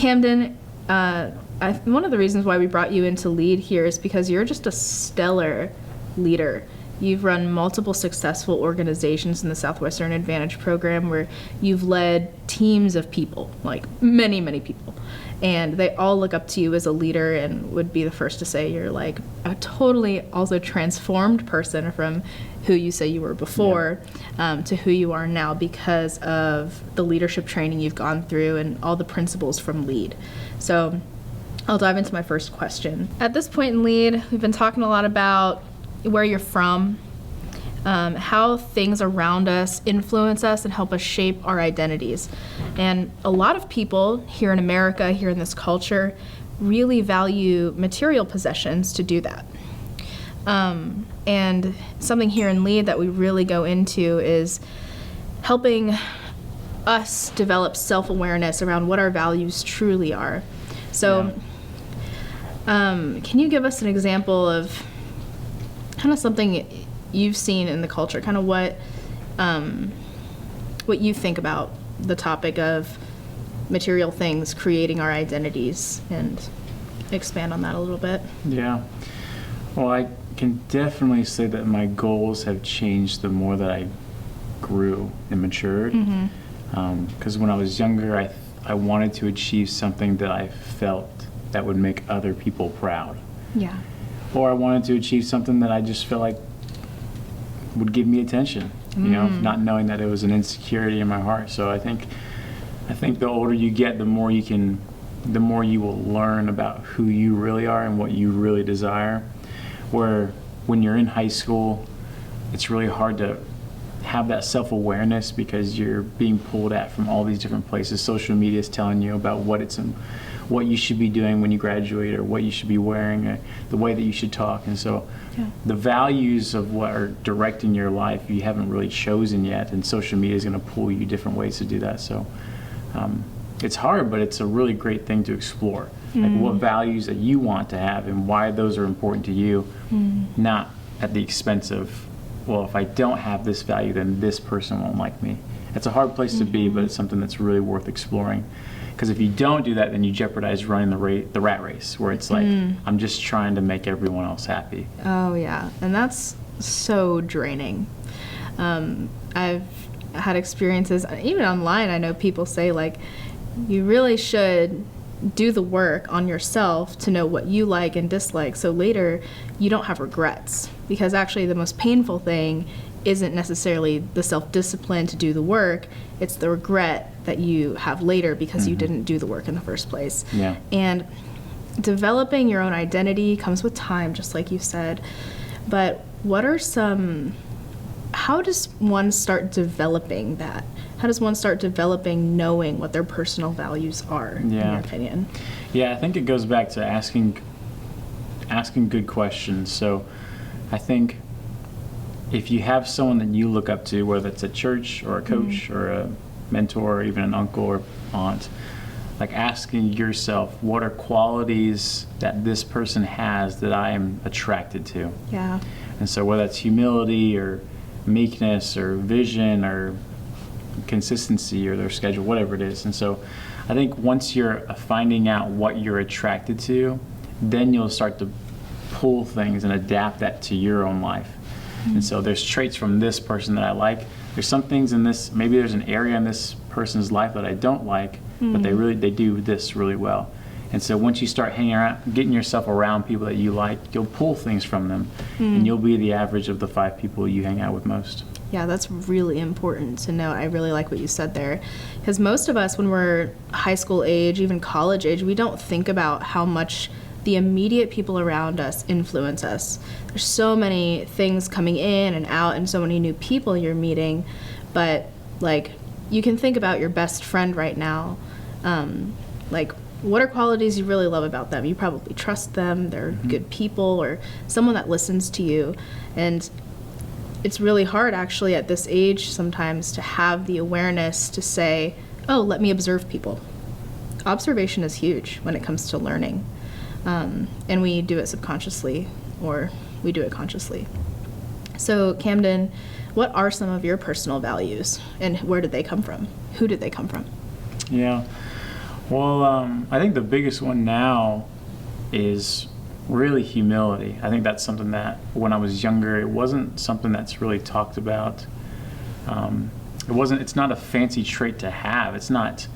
Camden, one of the reasons why we brought you in to lead here is because you're just a stellar leader. You've run multiple successful organizations in the Southwestern Advantage program where you've led teams of people, like many, many people. And they all look up to you as a leader and would be the first to say you're like a totally also transformed person from who you say you were before to who you are now because of the leadership training you've gone through and all the principles from LEAD. So I'll dive into my first question. At this point in LEAD, we've been talking a lot about where you're from, how things around us influence us and help us shape our identities. And a lot of people here in America, here in this culture, really value material possessions to do that. And something here in LEAD that we really go into is helping us develop self-awareness around what our values truly are. So can you give us an example of kind of something you've seen in the culture, kind of what you think about the topic of material things creating our identities, and expand on that a little bit? Yeah. Well, I can definitely say that my goals have changed the more that I grew and matured. Because when I was younger, I wanted to achieve something that I felt that would make other people proud. Yeah. Or I wanted to achieve something that I just felt like would give me attention, you know, not knowing that it was an insecurity in my heart. So I think the older you get, the more you will learn about who you really are and what you really desire. Where when you're in high school, it's really hard to have that self-awareness because you're being pulled at from all these different places. Social media is telling you about what you should be doing when you graduate, or what you should be wearing, the way that you should talk. And so the values of what are directing your life you haven't really chosen yet, and social media is going to pull you different ways to do that. So it's hard, but it's a really great thing to explore. Like what values that you want to have and why those are important to you, not at the expense of, well, if I don't have this value, then this person won't like me. It's a hard place to be, but it's something that's really worth exploring. Because if you don't do that, then you jeopardize running the rat race, where it's like, I'm just trying to make everyone else happy. Oh, yeah. And that's so draining. I've had experiences, even online, I know people say, like, you really should do the work on yourself to know what you like and dislike, so later you don't have regrets. Because actually the most painful thing isn't necessarily the self-discipline to do the work, it's the regret that you have later because you didn't do the work in the first place. Yeah. And developing your own identity comes with time, just like you said. But how does one start developing that? How does one start developing knowing what their personal values are, in your opinion? Yeah, I think it goes back to asking good questions. So I think if you have someone that you look up to, whether it's a church or a coach or a mentor or even an uncle or aunt, like asking yourself, what are qualities that this person has that I am attracted to? Yeah. And so whether that's humility or meekness or vision or consistency or their schedule, whatever it is. And so I think once you're finding out what you're attracted to, then you'll start to pull things and adapt that to your own life. And so there's traits from this person that I like. There's some things in this, maybe there's an area in this person's life that I don't like, but they do this really well. And so once you start hanging around, getting yourself around people that you like, you'll pull things from them, and you'll be the average of the 5 people you hang out with most. Yeah, that's really important to know. I really like what you said there. Because most of us, when we're high school age, even college age, we don't think about how much the immediate people around us influence us. There's so many things coming in and out and so many new people you're meeting. But, like, you can think about your best friend right now. Like, what are qualities you really love about them? You probably trust them, they're good people, or someone that listens to you. And it's really hard, actually, at this age sometimes to have the awareness to say, oh, let me observe people. Observation is huge when it comes to learning. And we do it subconsciously, or we do it consciously. So, Camden, what are some of your personal values, and where did they come from? Who did they come from? Yeah. Well, I think the biggest one now is really humility. I think that's something that when I was younger, it wasn't something that's really talked about. It's not a fancy trait to have. It's not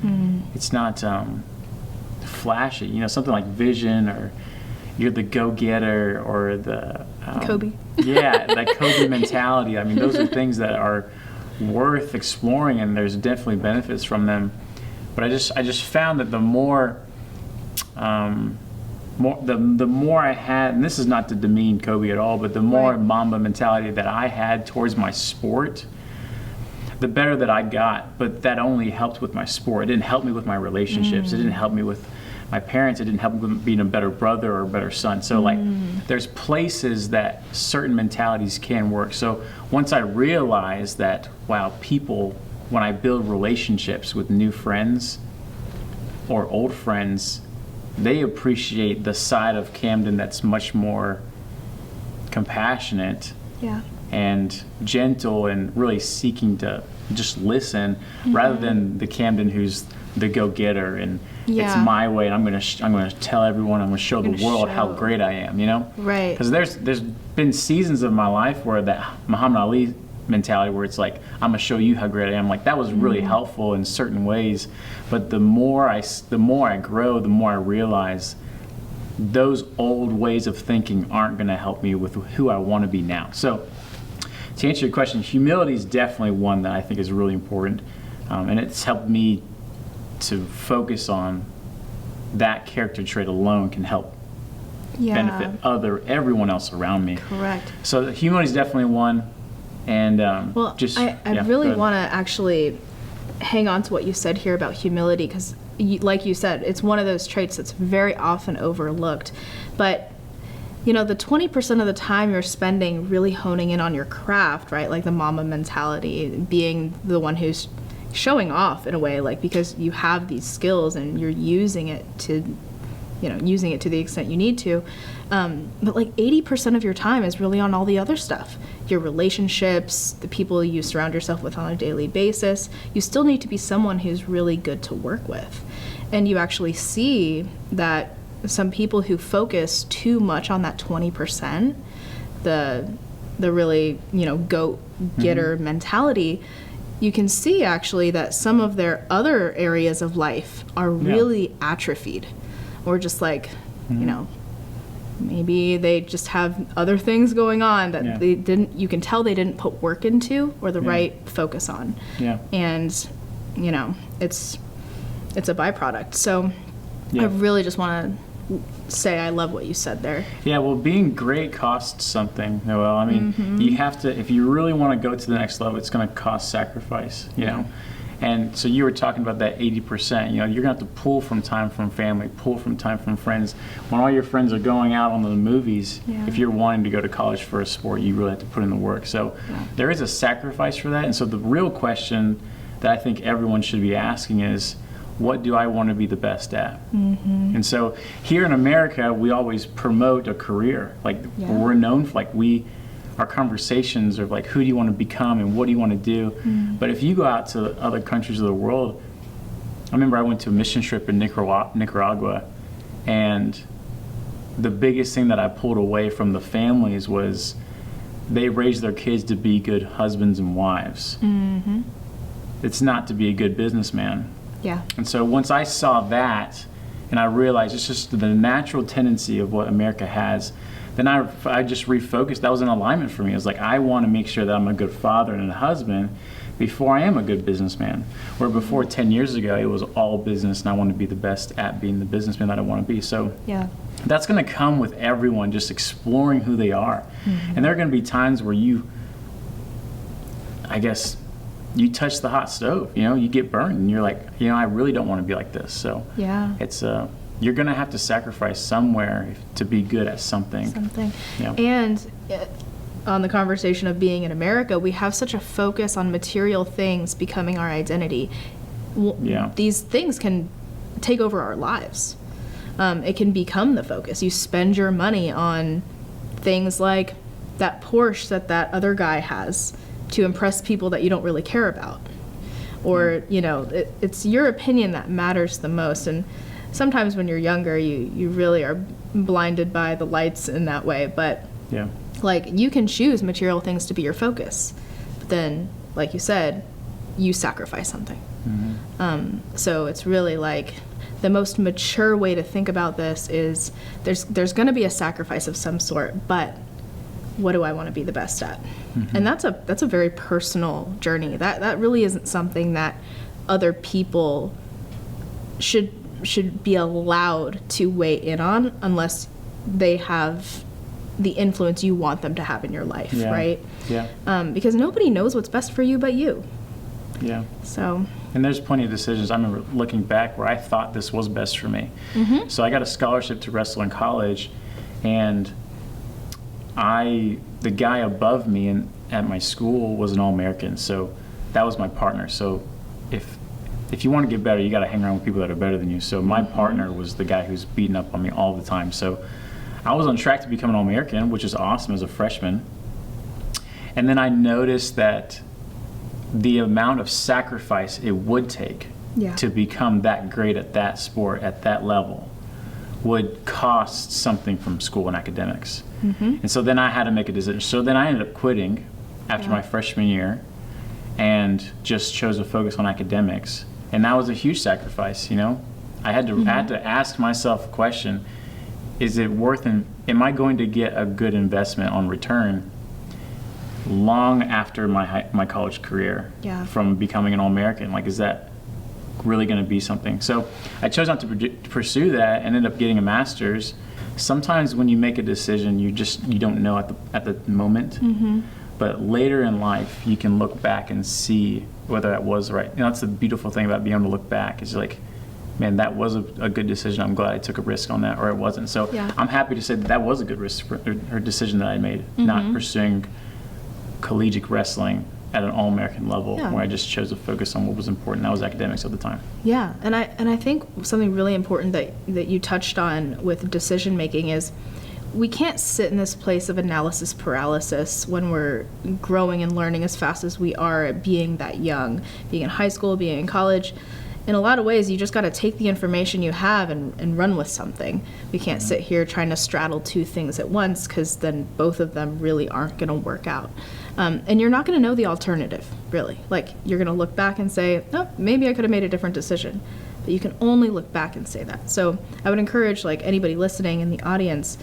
flashy, something like vision, or you're the go-getter, or the Kobe. Yeah, that Kobe mentality. I mean, those are things that are worth exploring, and there's definitely benefits from them. But I just found that the more I had, and this is not to demean Kobe at all, but the more Right. Mamba mentality that I had towards my sport, the better that I got. But that only helped with my sport. It didn't help me with my relationships. It didn't help me with my parents. It didn't help me with being a better brother or a better son. So like, there's places that certain mentalities can work. So once I realized that, wow, people, when I build relationships with new friends or old friends, they appreciate the side of Camden that's much more compassionate Yeah. and gentle and really seeking to just listen, rather than the Camden who's the go-getter and Yeah. it's my way, and I'm gonna tell everyone, I'm gonna show the Gonna world how show. great I am, Right. Because there's been seasons of my life where that Muhammad Ali mentality, where it's like, I'm gonna show you how great I am. Like, that was really helpful in certain ways, but the more I grow, the more I realize those old ways of thinking aren't gonna help me with who I want to be now. So to answer your question, humility is definitely one that I think is really important, and it's helped me to focus on that character trait alone can help Yeah. benefit everyone else around me. Correct. So humility is definitely one, and Well, just I yeah, really go ahead. want to actually hang on to what you said here about humility, because like you said, it's one of those traits that's very often overlooked. But the 20% of the time you're spending really honing in on your craft, right? Like the mama mentality, being the one who's showing off in a way, like, because you have these skills and you're using it to the extent you need to. But like 80% of your time is really on all the other stuff. Your relationships, the people you surround yourself with on a daily basis. You still need to be someone who's really good to work with. And you actually see that some people who focus too much on that 20%, the really, go-getter mentality, you can see actually that some of their other areas of life are really atrophied, or just like, maybe they just have other things going on that you can tell they didn't put work into or the right focus on. Yeah. And, it's a byproduct. So I really just want to say I love what you said there. Yeah, well, being great costs something, Noelle. I mean, you have to, if you really want to go to the next level, it's going to cost sacrifice, And so you were talking about that 80%, you're going to have to pull from time from family, pull from time from friends. When all your friends are going out on the movies, if you're wanting to go to college for a sport, you really have to put in the work. So there is a sacrifice for that. And so the real question that I think everyone should be asking is, what do I want to be the best at? And so here in America, we always promote a career. Like, we're known for, our conversations are like, who do you want to become and what do you want to do? But if you go out to other countries of the world, I remember I went to a mission trip in Nicaragua, and the biggest thing that I pulled away from the families was they raised their kids to be good husbands and wives. It's not to be a good businessman. Yeah. And so once I saw that, and I realized it's just the natural tendency of what America has, then I just refocused. That was an alignment for me. It was like, I want to make sure that I'm a good father and a husband before I am a good businessman. Where before 10 years ago, it was all business, and I want to be the best at being the businessman that I want to be. So that's going to come with everyone just exploring who they are. And there are going to be times where you touch the hot stove, you get burned, and you're like, I really don't want to be like this. So it's you're going to have to sacrifice somewhere to be good at something. And on the conversation of being in America, we have such a focus on material things becoming our identity. These things can take over our lives. It can become the focus. You spend your money on things like that Porsche that other guy has to impress people that you don't really care about. or, you know, it's your opinion that matters the most. And sometimes when you're younger, you really are blinded by the lights in that way. But Yeah. like, you can choose material things to be your focus, but then, like you said, you sacrifice something. So it's really like the most mature way to think about this is there's going to be a sacrifice of some sort, but what do I want to be the best at? And that's a very personal journey. That really isn't something that other people should be allowed to weigh in on unless they have the influence you want them to have in your life, Yeah. right? Yeah. Because nobody knows what's best for you but you. Yeah. So, And there's plenty of decisions. I remember looking back where I thought this was best for me. So I got a scholarship to wrestle in college, and the guy above me at my school was an All-American, so that was my partner. So if you want to get better, you got to hang around with people that are better than you. So my partner was the guy who's beating up on me all the time. So I was on track to become an All-American, which is awesome as a freshman. And then I noticed that the amount of sacrifice it would take Yeah. to become that great at that sport, at that level, would cost something from school and academics. And so then I had to make a decision. So then I ended up quitting after my freshman year and just chose to focus on academics. And that was a huge sacrifice, you know? I had to ask myself a question, is it worth it? Am I going to get a good investment on return long after my college career from becoming an All-American? Like, is that really going to be something? So I chose not to pursue that and ended up getting a master's. Sometimes when you make a decision, you don't know at the moment. But later in life, you can look back and see whether that was right. You know, that's the beautiful thing about being able to look back. Is like, man, that was a good decision. I'm glad I took a risk on that, or it wasn't. So I'm happy to say that was a good risk or decision that I made, not pursuing collegiate wrestling at an All-American level, where I just chose to focus on what was important. That was academics at the time. Yeah, and I think something really important that you touched on with decision making is we can't sit in this place of analysis paralysis when we're growing and learning as fast as we are at being that young, being in high school, being in college. In a lot of ways, you just got to take the information you have and run with something. We can't sit here trying to straddle two things at once, because then both of them really aren't going to work out. And you're not going to know the alternative, really. Like, you're going to look back and say, oh, maybe I could have made a different decision. But you can only look back and say that. So I would encourage, like, anybody listening in the audience,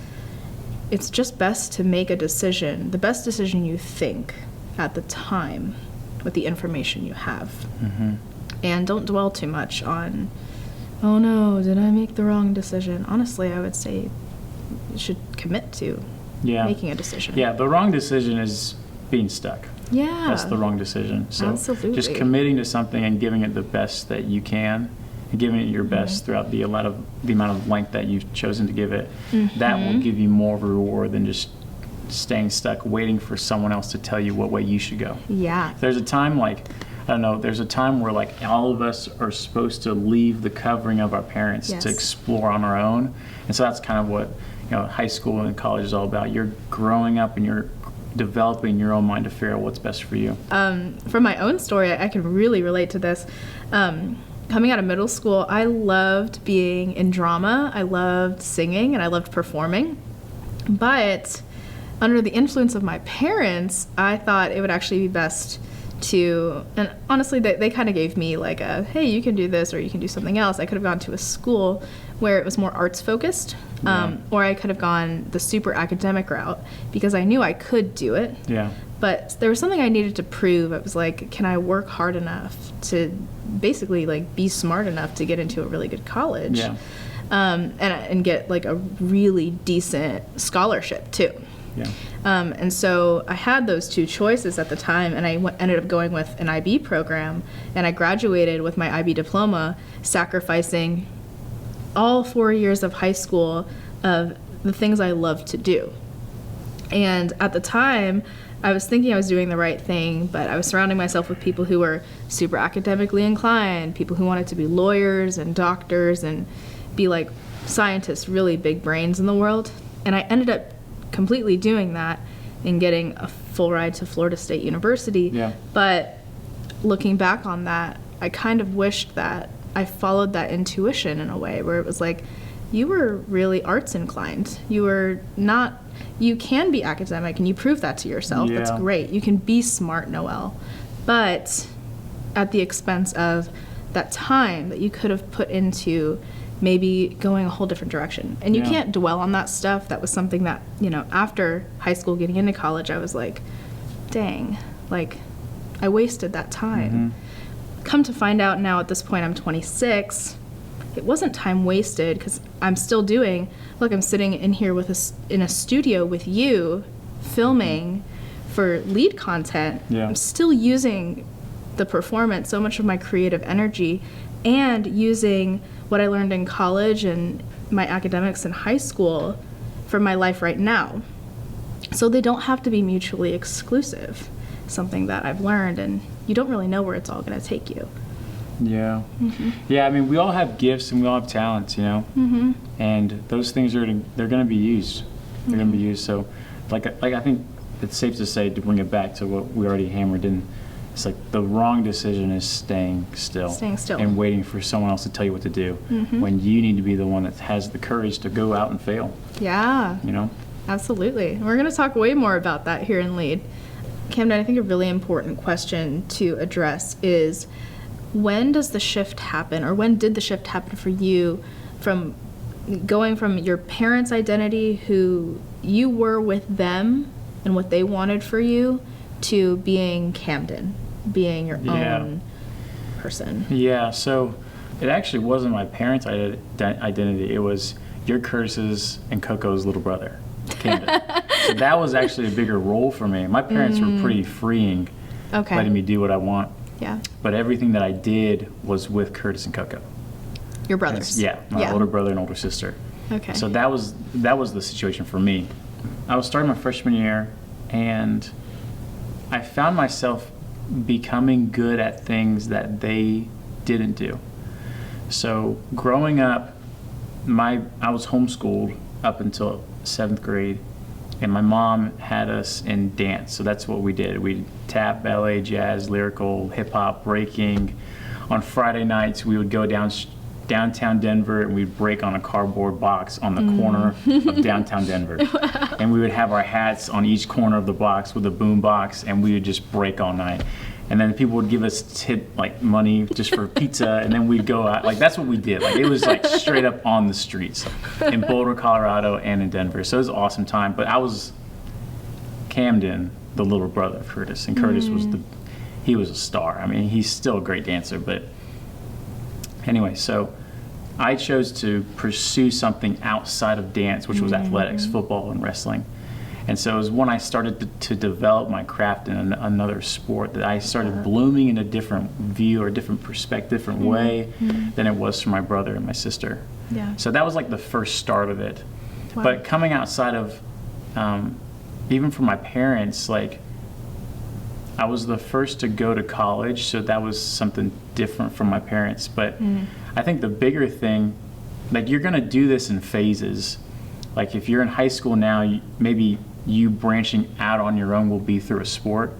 it's just best to make a decision, the best decision you think at the time with the information you have. And don't dwell too much on, oh no, did I make the wrong decision? Honestly, I would say you should commit to making a decision. Yeah, the wrong decision is being stuck. Yeah. That's the wrong decision. So Absolutely. just committing to something and giving it the best that you can, and giving it your best throughout the amount of length that you've chosen to give it, that will give you more of a reward than just staying stuck waiting for someone else to tell you what way you should go. Yeah. There's a time there's a time where like all of us are supposed to leave the covering of our parents to explore on our own. And so that's kind of what, high school and college is all about. You're growing up and you're developing your own mind to figure out what's best for you. From my own story, I can really relate to this. Coming out of middle school, I loved being in drama, I loved singing, and I loved performing. But under the influence of my parents, I thought it would actually be best to, and honestly, they kind of gave me like a, hey, you can do this or you can do something else. I could have gone to a school where it was more arts focused, or I could have gone the super academic route because I knew I could do it. Yeah. But there was something I needed to prove. I was like, can I work hard enough to basically like be smart enough to get into a really good college, and get like a really decent scholarship too. Yeah. And so I had those two choices at the time, and I ended up going with an IB program, and I graduated with my IB diploma, sacrificing all 4 years of high school of the things I loved to do. And at the time, I was thinking I was doing the right thing, but I was surrounding myself with people who were super academically inclined, people who wanted to be lawyers and doctors and be like scientists, really big brains in the world. And I ended up completely doing that and getting a full ride to Florida State University. Yeah. But looking back on that, I kind of wished that I followed that intuition in a way where it was like, you were really arts inclined. You can be academic, and you prove that to yourself. Yeah. That's great. You can be smart, Noelle. But at the expense of that time that you could have put into maybe going a whole different direction. And you Yeah. can't dwell on that stuff. That was something that, after high school, getting into college, I was like, dang, like, I wasted that time. Come to find out now at this point, I'm 26. It wasn't time wasted because I'm still doing, look, I'm sitting in here in a studio with you, filming for lead content. Yeah. I'm still using the performance, so much of my creative energy, and using what I learned in college and my academics in high school for my life right now. So they don't have to be mutually exclusive, something that I've learned, and you don't really know where it's all going to take you. Yeah. Yeah, I mean, we all have gifts and we all have talents, and those things they're going to be used. They're going to be used. So, like I think it's safe to say, to bring it back to what we already hammered in, it's like the wrong decision is staying still. And waiting for someone else to tell you what to do when you need to be the one that has the courage to go out and fail. Yeah. Absolutely. We're going to talk way more about that here in Lead. Camden, I think a really important question to address is, when does the shift happen, or when did the shift happen for you from going from your parents' identity, who you were with them and what they wanted for you, to being Camden, being your own person? Yeah, so it actually wasn't my parents' identity. It was your Curtis's and Coco's little brother, Camden. So that was actually a bigger role for me. My parents were pretty freeing, letting me do what I want. Yeah. But everything that I did was with Curtis and Coco. Your brothers? My older brother and older sister. Okay. So that was the situation for me. I was starting my freshman year, and I found myself becoming good at things that they didn't do. So growing up, I was homeschooled up until 7th grade, and my mom had us in dance. So that's what we did. We tap, ballet, jazz, lyrical, hip hop, breaking. On Friday nights, we would go downtown Denver, and we'd break on a cardboard box on the corner of downtown Denver. And we would have our hats on each corner of the box with a boom box, and we would just break all night. And then people would give us money just for pizza, and then we'd go out. Like, that's what we did. Like, it was like straight up on the streets in Boulder, Colorado, and in Denver. So it was an awesome time. But I was Camden, the little brother of Curtis, and Curtis he was a star. I mean, he's still a great dancer. But anyway, so I chose to pursue something outside of dance, which was athletics, football, and wrestling. And so it was when I started to develop my craft in another sport that I started blooming in a different view or a different perspective, different way than it was for my brother and my sister. Yeah. So that was like the first start of it. Wow. But coming outside of, even for my parents, like, I was the first to go to college, so that was something different from my parents. But I think the bigger thing, like, you're going to do this in phases. Like, if you're in high school now, maybe you branching out on your own will be through a sport,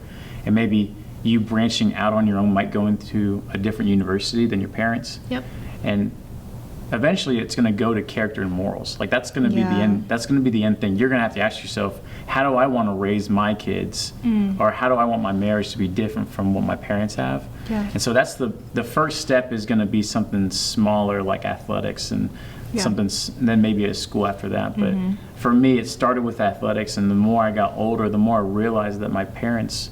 and maybe you branching out on your own might go into a different university than your parents. Yep. And eventually it's going to go to character and morals. Like, that's going to be the end. That's going to be the end thing. You're going to have to ask yourself, how do I want to raise my kids, or how do I want my marriage to be different from what my parents have? Yeah. And so that's the first step is going to be something smaller like athletics, and something, then maybe a school after that. But for me, it started with athletics, and the more I got older, the more I realized that my parents,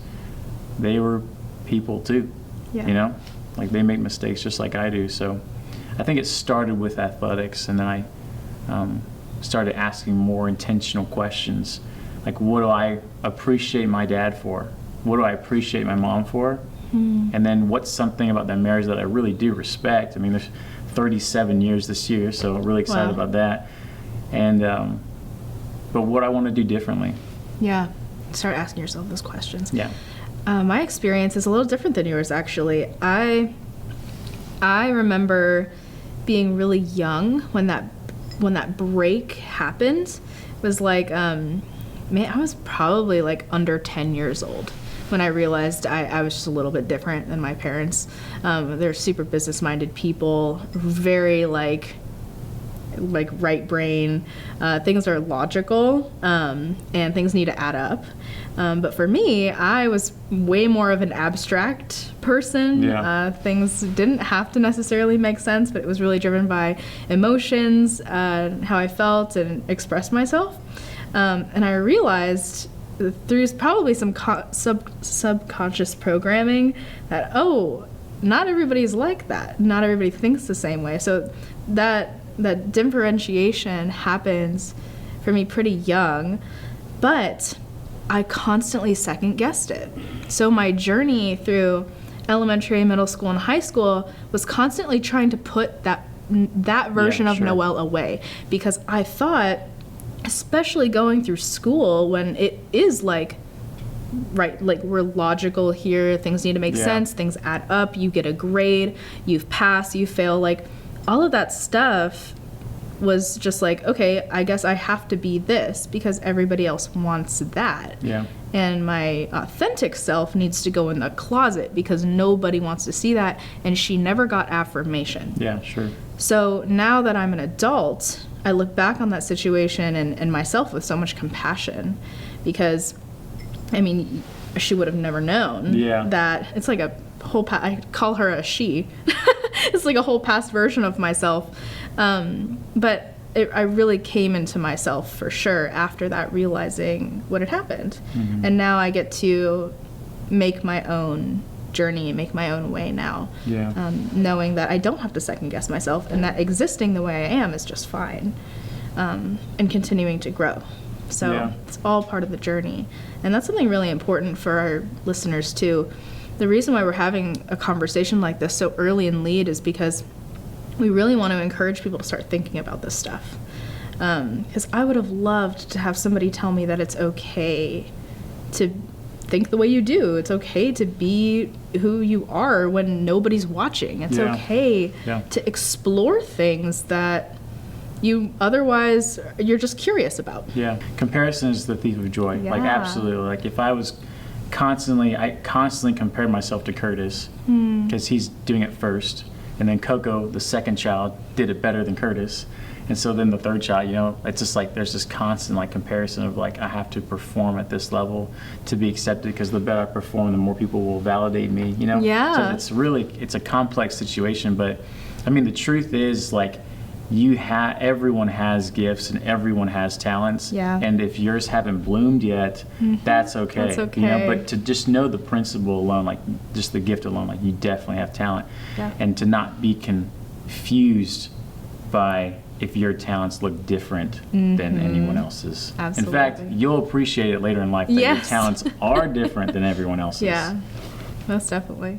they were people too. Yeah. Like, they make mistakes just like I do. So I think it started with athletics, and then I started asking more intentional questions, like, what do I appreciate my dad for? What do I appreciate my mom for? And then what's something about their marriage that I really do respect? I mean, there's 37 years this year, so I'm really excited about that. And but what I want to do differently. Yeah. Start asking yourself those questions. Yeah. My experience is a little different than yours, actually. I remember being really young when that break happened. It was like, I was probably like under 10 years old when I realized I was just a little bit different than my parents. They're super business-minded people, very like right brain. Things are logical, and things need to add up. But for me, I was way more of an abstract person. Yeah. Things didn't have to necessarily make sense, but it was really driven by emotions, how I felt and expressed myself. And I realized through probably some subconscious programming that, oh, not everybody's like that. Not everybody thinks the same way. So that differentiation happens for me pretty young, but I constantly second guessed it. So my journey through elementary, middle school, and high school was constantly trying to put that version of sure. Noelle away, because I thought, especially going through school when it is like, right, like we're logical here, things need to make sense, things add up, you get a grade, you've passed, you fail, like all of that stuff was just like, okay, I guess I have to be this because everybody else wants that. Yeah. And my authentic self needs to go in the closet because nobody wants to see that, and she never got affirmation. Yeah, sure. So now that I'm an adult, I look back on that situation and myself with so much compassion, because, I mean, she would have never known that it's like a whole I call her a she. It's like a whole past version of myself. But I really came into myself for sure after that, realizing what had happened. Mm-hmm. And now I get to make my own journey, make my own way now. Yeah. Knowing that I don't have to second guess myself, and that existing the way I am is just fine. And continuing to grow. So it's all part of the journey. And that's something really important for our listeners too. The reason why we're having a conversation like this so early in LEAD is because we really want to encourage people to start thinking about this stuff. Because I would have loved to have somebody tell me that it's okay to think the way you do. It's okay to be who you are when nobody's watching. It's okay to explore things that you otherwise, you're just curious about. Yeah. Comparison is the thief of joy. Yeah. Like, absolutely. Like, if I was I constantly compared myself to Curtis because he's doing it first. And then Coco, the second child, did it better than Curtis. And so then the third child, you know, it's just like there's this constant like comparison of like I have to perform at this level to be accepted, because the better I perform, the more people will validate me, you know? Yeah. So it's a complex situation. But I mean, the truth is, like, everyone has gifts and everyone has talents. Yeah. And if yours haven't bloomed yet, that's okay. That's okay. You know, but to just know the principle alone, like just the gift alone, like you definitely have talent. Yeah. And to not be confused by if your talents look different than anyone else's. Absolutely. In fact, you'll appreciate it later in life that your talents are different than everyone else's. Yeah, most definitely.